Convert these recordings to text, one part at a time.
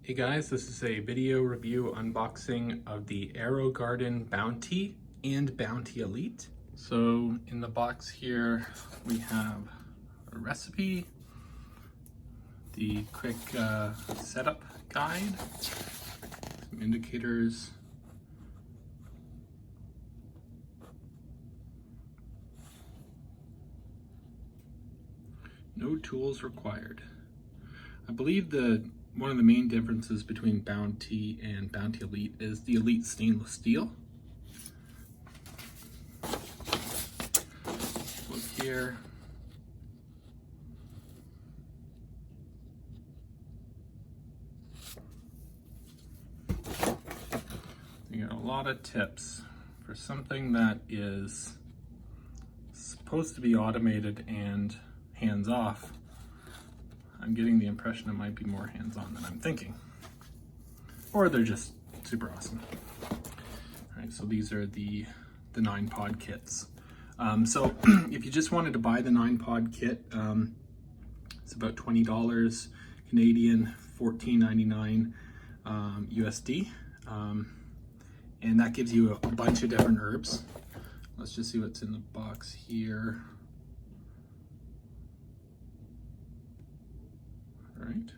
Hey guys, this is a video review unboxing of the AeroGarden Bounty and Bounty Elite. So in the box here we have a recipe, the quick setup guide, some indicators, no tools required. I believe one of the main differences between Bounty and Bounty Elite is the Elite stainless steel. Look here. You got a lot of tips for something that is supposed to be automated and hands-off. I'm getting the impression it might be more hands-on than I'm thinking. Or they're just super awesome. All right, so these are the 9-pod kits. So if you just wanted to buy the 9-pod kit, it's about $20 Canadian, $14.99 USD. And that gives you a bunch of different herbs. Let's just see what's in the box here. Right.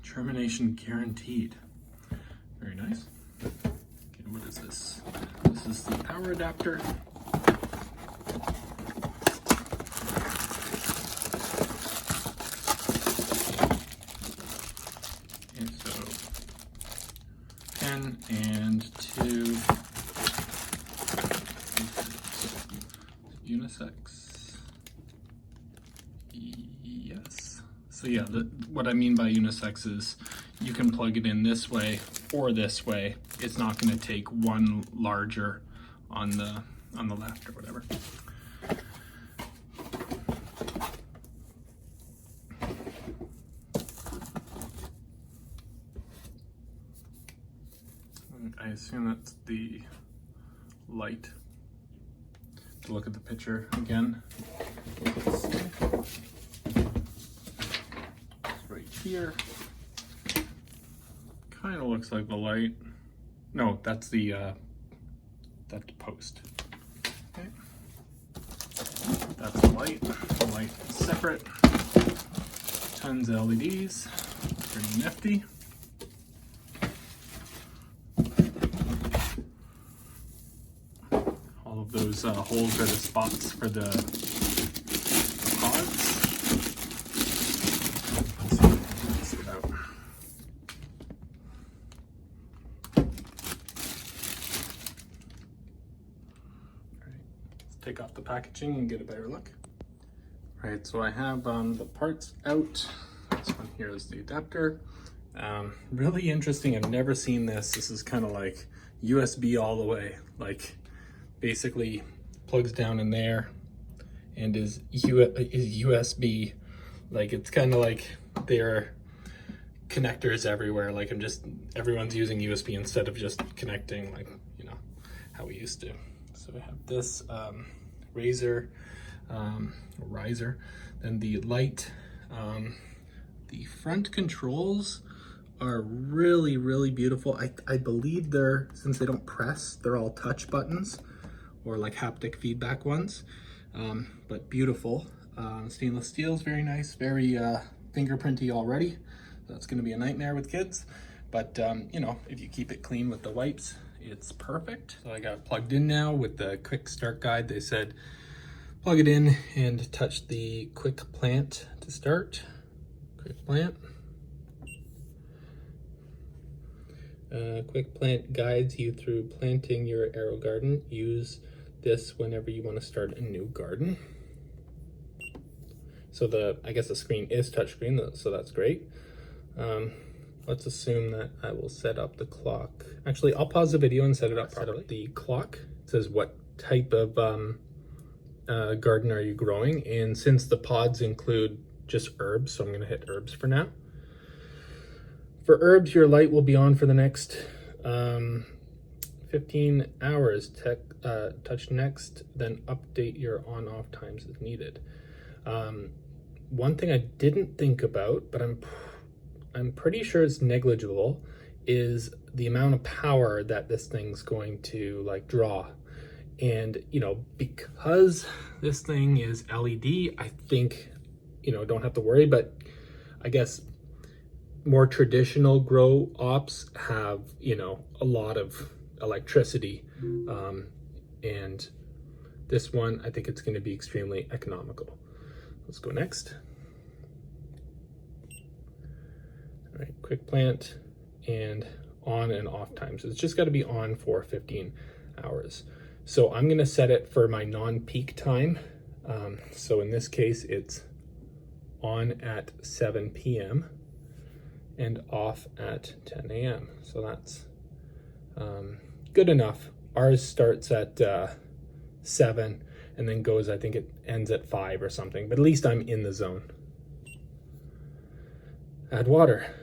Termination guaranteed. Very nice. Okay, what is this? This is the power adapter. Okay, so pen and two unisex. Yes. So yeah, what I mean by unisex is you can plug it in this way or this way. It's not going to take one larger on the left or whatever. I assume that's the light. To look at the picture again. Right here. Kind of looks like the light. No, that's the post. Okay. That's the light. The light is separate. Tons of LEDs. Pretty nifty. All of those holes are the spots for the pods. Let's see if I can get it out. All right, let's take off the packaging and get a better look. All right, so I have the parts out. This one here is the adapter. Really interesting. I've never seen this. This is kind of like USB all the way. Like, basically plugs down in there and is USB. Like, it's kind of like there are connectors everywhere. Like, everyone's using USB instead of just connecting, like, you know, how we used to. So we have this riser, then the light. The front controls are really, really beautiful. I believe since they don't press, they're all touch buttons or like haptic feedback ones, but beautiful. Stainless steel is very nice, very fingerprinty already. That's gonna be a nightmare with kids, but you know, if you keep it clean with the wipes, it's perfect. So I got it plugged in now with the quick start guide. They said plug it in and touch the quick plant to start. Quick plant. Quick Plant guides you through planting your AeroGarden. Use this whenever you want to start a new garden. So I guess the screen is touchscreen, so that's great. Let's assume that I will set up the clock. Actually, I'll pause the video and set it up properly. The clock says what type of garden are you growing, and since the pods include just herbs, so I'm going to hit herbs for now. For herbs, your light will be on for the next 15 hours. Touch next, then update your on-off times as needed. one thing I didn't think about, but I'm pretty sure it's negligible, is the amount of power that this thing's going to like draw. And, you know, because this thing is LED, I think, you know, don't have to worry, but I guess more traditional grow ops have, you know, a lot of electricity. And this one, I think it's going to be extremely economical. Let's go next. All right, quick plant and on and off time. So it's just got to be on for 15 hours. So I'm going to set it for my non-peak time. So in this case, it's on at 7 p.m. and off at 10 a.m. So that's good enough. Ours starts at 7 and then goes, I think it ends at 5 or something, but at least I'm in the zone. Add water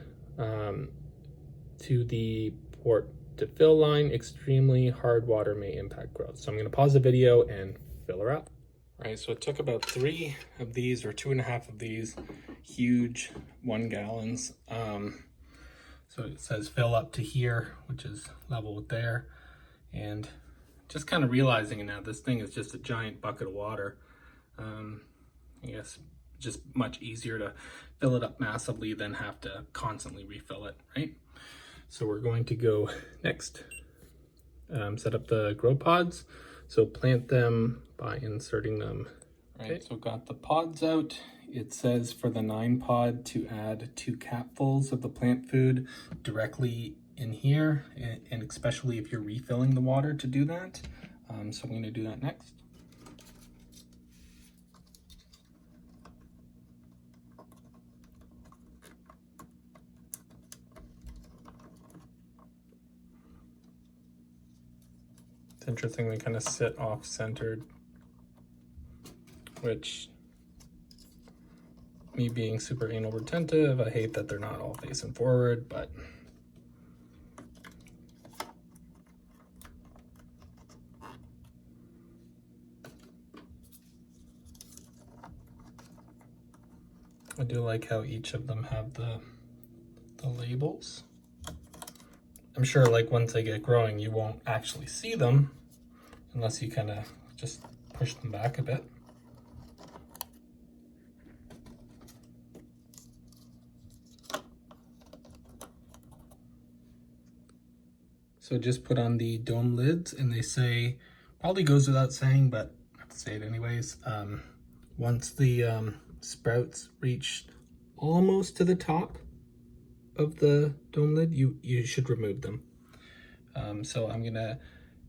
to the port to fill line. Extremely hard water may impact growth. So I'm going to pause the video and fill her up. All right, so it took about 3 of these or 2.5 of these huge 1 gallons. So it says fill up to here, which is level with there. And just kind of realizing now this thing is just a giant bucket of water. I guess just much easier to fill it up massively than have to constantly refill it, right? So we're going to go next, set up the grow pods. So plant them by inserting them. All right, so got the pods out. It says for the 9 pod to add 2 capfuls of the plant food directly in here, and especially if you're refilling the water to do that. So I'm going to do that next. It's interesting, they kind of sit off-centered, which, me being super anal retentive, I hate that they're not all facing forward, but I do like how each of them have the labels. I'm sure like once they get growing, you won't actually see them unless you kind of just push them back a bit. So just put on the dome lids, and they say, probably goes without saying, but I have to say it anyways. Once the sprouts reach almost to the top of the dome lid, you should remove them. So I'm gonna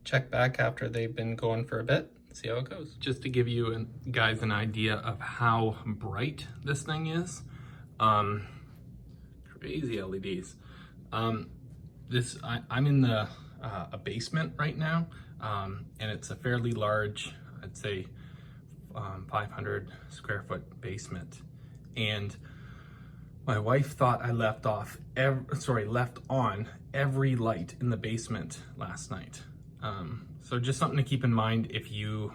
check back after they've been going for a bit, see how it goes. Just to give you guys an idea of how bright this thing is. Crazy LEDs. I'm in the a basement right now, and it's a fairly large, I'd say 500 square foot basement. And my wife thought I left on every light in the basement last night. So just something to keep in mind if you,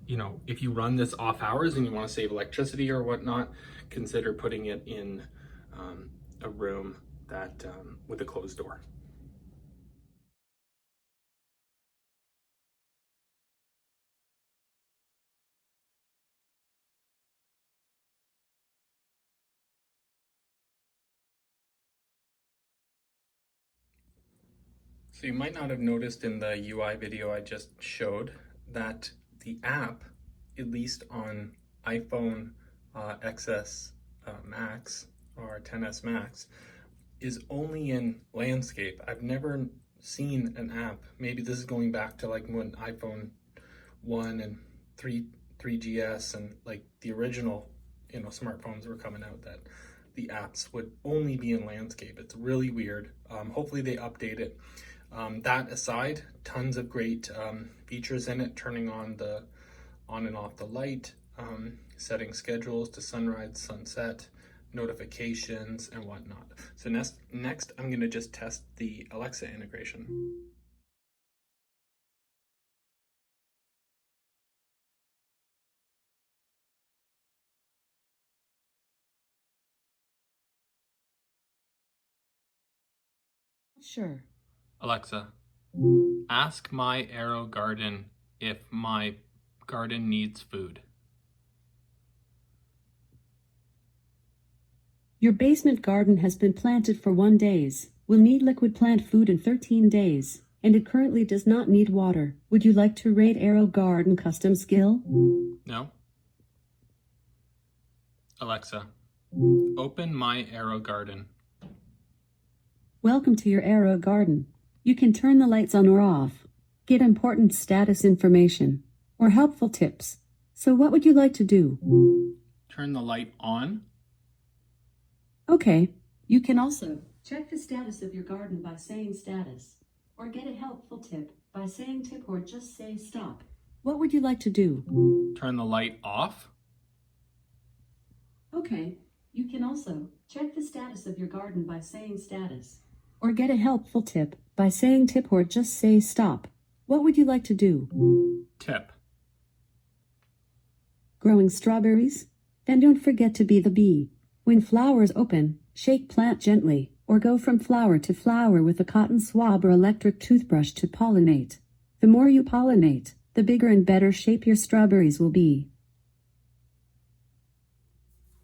you know, if you run this off hours and you want to save electricity or whatnot, consider putting it in a room that with a closed door. So you might not have noticed in the UI video I just showed that the app, at least on iPhone XS Max or XS Max, is only in landscape. I've never seen an app, maybe this is going back to like when iPhone 1 and 3GS and like the original, you know, smartphones were coming out, that the apps would only be in landscape. It's really weird. Hopefully they update it. That aside, tons of great features in it, turning on and off the light, setting schedules to sunrise, sunset, notifications, and whatnot. So next I'm going to just test the Alexa integration. Sure. Alexa, ask my AeroGarden if my garden needs food. Your basement garden has been planted for 1 days, will need liquid plant food in 13 days, and it currently does not need water. Would you like to rate AeroGarden custom skill? No? Alexa, open my AeroGarden. Welcome to your AeroGarden. You can turn the lights on or off, get important status information, or helpful tips. So what would you like to do? Turn the light on. Okay. You can also check the status of your garden by saying status, or get a helpful tip by saying tip or just say stop. What would you like to do? Turn the light off. Okay. You can also check the status of your garden by saying status, or get a helpful tip by saying tip or just say stop. What would you like to do? Tip. Growing strawberries? Then don't forget to be the bee. When flowers open, shake plant gently, or go from flower to flower with a cotton swab or electric toothbrush to pollinate. The more you pollinate, the bigger and better shape your strawberries will be.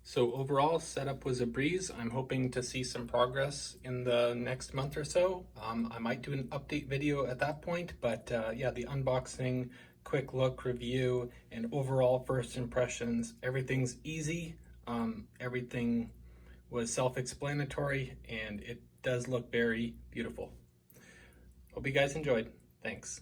So overall, setup was a breeze. I'm hoping to see some progress in the next month or so. I might do an update video at that point, but yeah, the unboxing, quick look, review, and overall first impressions, everything's easy. Everything was self-explanatory, and it does look very beautiful. Hope you guys enjoyed. Thanks.